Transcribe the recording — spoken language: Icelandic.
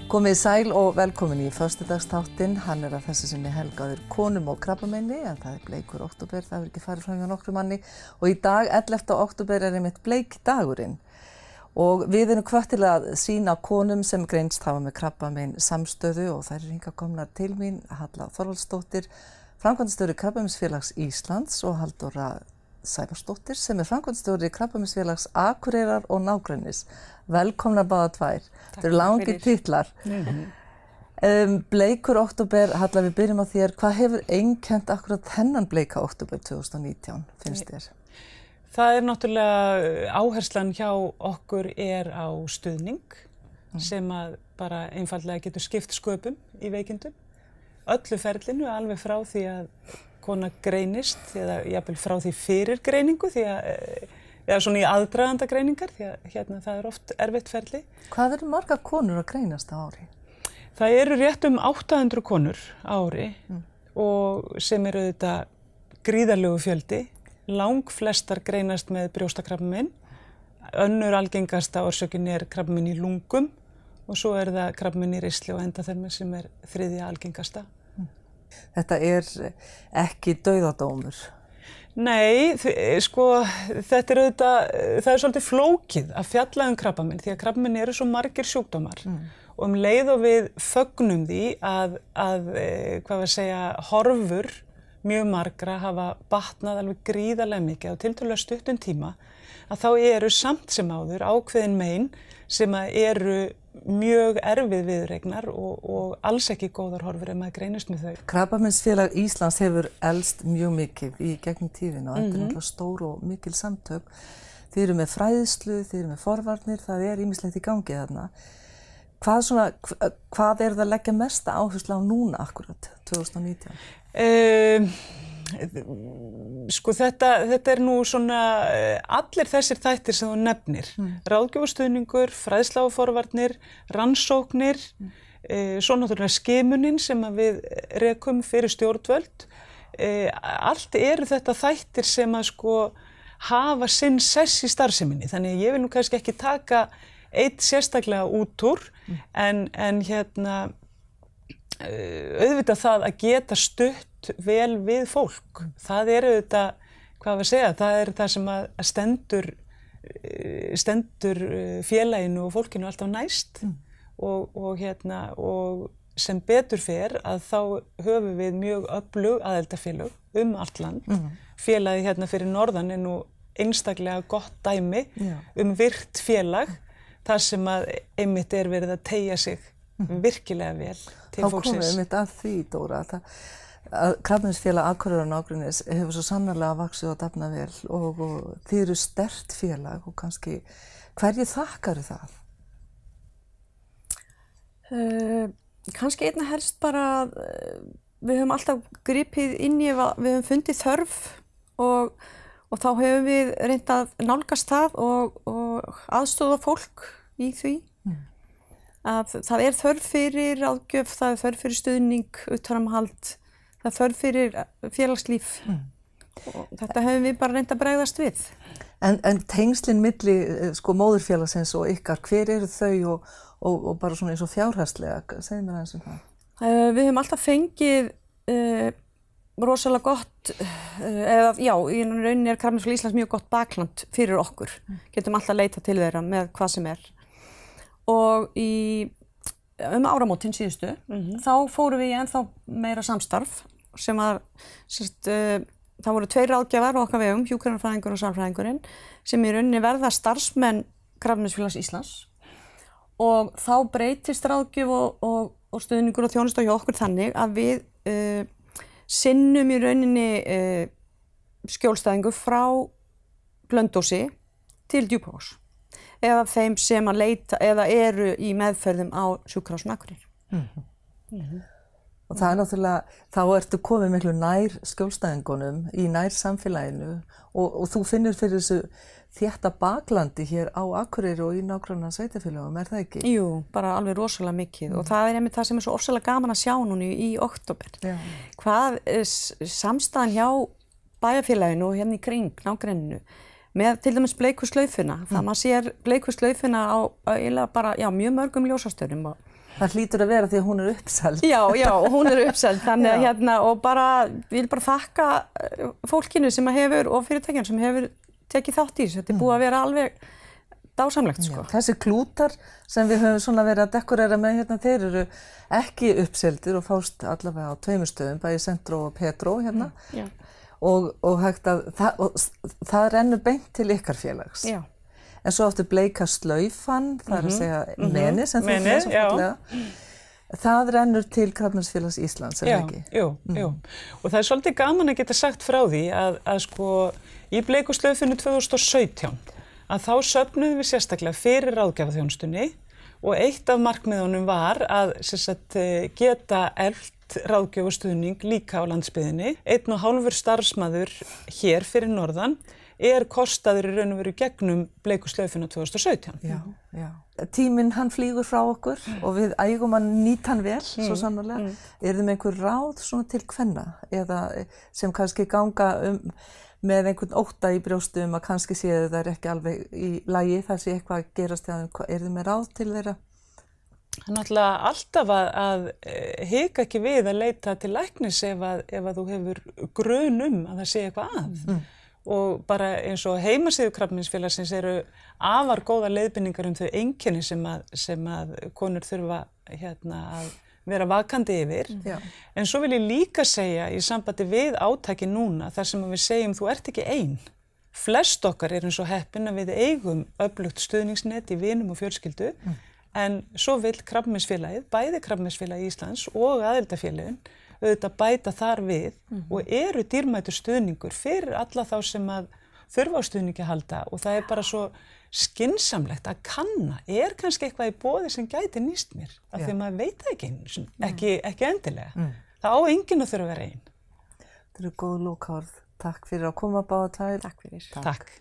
Komið sæl og velkomin í föstudagsþáttinn. Hann að þessi sinni helgaður konum og krabbameini, en það bleikur október, það hefur ekki farið fram hjá nokkru manni. Og í dag, 11. október, einmitt bleikdagurinn. Og við erum hvött til að sýna konum sem greinst hafa með krabbamein samstöðu og þær hingað komnar til mín, Halla Þorvaldsdóttir, framkvæmdastjóri Krabbameinsfélags Íslands og Halldóra Sævarsdóttir sem Framkvæmdastjóri Krabbameinsfélags Akureyrar og nágrennis. Velkomnar báðar tvær. Þetta eru langir titlar. Bleikur október, Halla, við byrjum á þér. Hvað hefur einkennt akkurat þennan bleika október 2019, finnst þér? Það náttúrulega áherslan hjá okkur á stuðning sem að bara einfaldlega getur skipt sköpum í veikindum. Öllu ferlinu, alveg frá því að kona greinist eða jafnvel frá því fyrir greiningu eða svona í aðdraganda greiningar því að hérna það oft erfitt ferli. Hvað eru margar konur að greinast á ári? Það eru rétt 800 konur á ári og sem eru auðvitað gríðarlegu fjöldi. Langflestar greinast með brjóstakrabbamein. Önnur algengasta orsökin krabbamein í lungum og svo það krabbamein í ristli og endaþarmi sem þriðja algengasta. Þetta ekki dauðadómur? Nei, sko, þetta auðvitað, það svolítið flókið að fjalla krabbamein því að krabbamein eru svo margir sjúkdómar og leið og við fögnum því að hvað við segja, horfur mjög margra hafa batnað alveg gríðarlega mikið á tiltölulega stuttum tíma að þá eru samt sem áður ákveðin mein sem eru mjög erfið viðureignar og alls ekki góðar horfur ef maður greinist með þau. Krabbameinsfélag Íslands hefur elst mjög mikið í gegnum tíðina og þetta náttúrulega stór og mikil samtök. Þið eru með fræðslu, þið eru með forvarnir, það ýmislegt í gangi þarna. Hvað það að leggja mesta áherslu á núna akkurat 2019? Sko þetta nú svona allir þessir þættir sem þú nefnir. Ráðgjafarstuðningur, fræðsla og forvarnir, rannsóknir, svo náttúrulega skimunin sem við rekum fyrir stjórnvöld. Allt eru þetta þættir sem að sko hafa sinn sess í starfseminni. Þannig að ég vil nú kannski ekki taka eitt sérstaklega út úr en hérna auðvitað það að geta stutt vel við fólk. Það auðvitað, hvað við segja, það það sem að stendur félaginu og fólkinu alltaf næst og sem betur fer að þá höfum við mjög öflug aðildafélög allt land. Félagið hérna fyrir norðan nú einstaklega gott dæmi virt félag þar sem að einmitt verið að teygja sig virkilega vel til fólksins. Þá komum við einmitt að því, Dóra, að Krabbameinsfélag Akureyrar og nágrennis hefur svo sannarlega vaxið og dafnað vel og þið eru sterkt félag og kannski, hverju þakkaru það? Kannski einna helst bara að við höfum alltaf gripið inn í við höfum fundið þörf og þá höfum við reynt að nálgast það og aðstoða fólk í því. Að það þörf fyrir ráðgjöf, það þörf fyrir stuðning, utanumhald, það þörf fyrir félagslíf og þetta höfum við bara reynt að bregðast við. En tengslin milli sko móðurfélagsins og ykkar, hver eru þau og bara svona eins og fjárhagslega, segðu mér aðeins það? Við höfum alltaf fengið rosalega gott, í rauninni Krabbameinsfélag Íslands mjög gott bakland fyrir okkur. Getum alltaf leitað til þeirra með hvað sem Og áramótin síðustu, þá fórum við í ennþá meira samstarf sem það voru 2 ráðgjafar á okkar vegum, hjúkrunarfræðingur og sálfræðingurinn, sem í rauninni verða starfsmenn Krabbameinsfélags Íslands og þá breytist ráðgjöf og stuðningur og þjónusta hjá okkur þannig að við sinnum í rauninni skjólstæðingu frá Blönduósi til Djúpavogs. Eða þeim sem að leita eða eru í meðferðum á sjúkrahúsinu Akureyri. Og það náttúrulega, þá ertu komið miklu nær skjólstæðingunum í nær samfélaginu og þú finnur fyrir þessu þétta baklandi hér á Akureyri og í nágranna sveitarfélögum, það ekki? Jú, bara alveg rosalega mikið og það einmitt það sem svo ofsalega gaman að sjá núna í október. Hvað samstæðan hjá bæjarfélaginu og hérna í kring, nágrenninu, með til dæmis bleiku slaufuna. Það maður sér bleiku slaufuna á eiginlega bara, já, mjög mörgum ljósastöðum. Það hlýtur að vera því að hún uppseld. Já, hún uppseld, þannig að hérna, og bara, vil bara þakka fólkinu sem hefur, og fyrirtækjum sem hefur tekið þátt í þessu. Þetta búið að vera alveg dásamlegt, sko. Já, þessi klútar sem við höfum svona verið að dekorera með hérna, þeir eru ekki uppseldir og fást allavega á 2 stöðum, bæði Centro og Petro hérna. Og hægt að, það rennur beint til ykkar félags. Já. En svo áttu bleika slaufan, það að segja meni, sem þú fyrir svo fallega. Það rennur til Krabbameinsfélags Íslands, er það ekki? Jú. Og það er svolítið gaman að geta sagt frá því að sko í bleiku slaufinu 2017 að þá söfnuðum við sérstaklega fyrir ráðgjafaþjónustunni og eitt af markmiðunum var að geta eflt ráðgjöf og stuðning líka á landsbyggðinni. 1,5 starfsmaður hér fyrir norðan kostaður í raun og veru gegnum bleiku slaufina 2017. Já. Tíminn hann flýgur frá okkur og við ægum að nýta hann vel, svo sannarlega. Er þið með einhver ráð svona til kvenna eða sem kannski ganga með einhvern ótta í brjóstu að kannski séu það ekki alveg í lagi, það sé eitthvað að gerast þegar, er þið með ráð til þeirra? Það er náttúrulega alltaf að hika ekki við að leita til læknis ef að þú hefur grun að það sé eitthvað að. Og bara eins og heimasíðu Krabbameinsfélagsins eru afar góðar leiðbeiningar þau einkenni sem að konur þurfa að vera vakandi yfir. En svo vil ég líka segja í sambandi við átakið núna þar sem við segjum þú ert ekki ein. Flest okkar eins og heppin að við eigum öflugt stuðningsnet í vinum og fjölskyldu en svo vill Krabbameinsfélagið, bæði Krabbameinsfélagið Íslands og aðildafélögin auðvitað bæta þar við og eru dýrmætur stuðningur fyrir alla þá sem að þurfa á stuðningi að halda og það bara svo skynsamlegt að kanna, kannski eitthvað í boði sem gæti nýst mér af því að maður veit það ekki endilega. Það á enginn að þurfa að vera ein. Þetta eru góð lokaorð. Takk fyrir að koma báða tvær. Takk fyrir. Takk.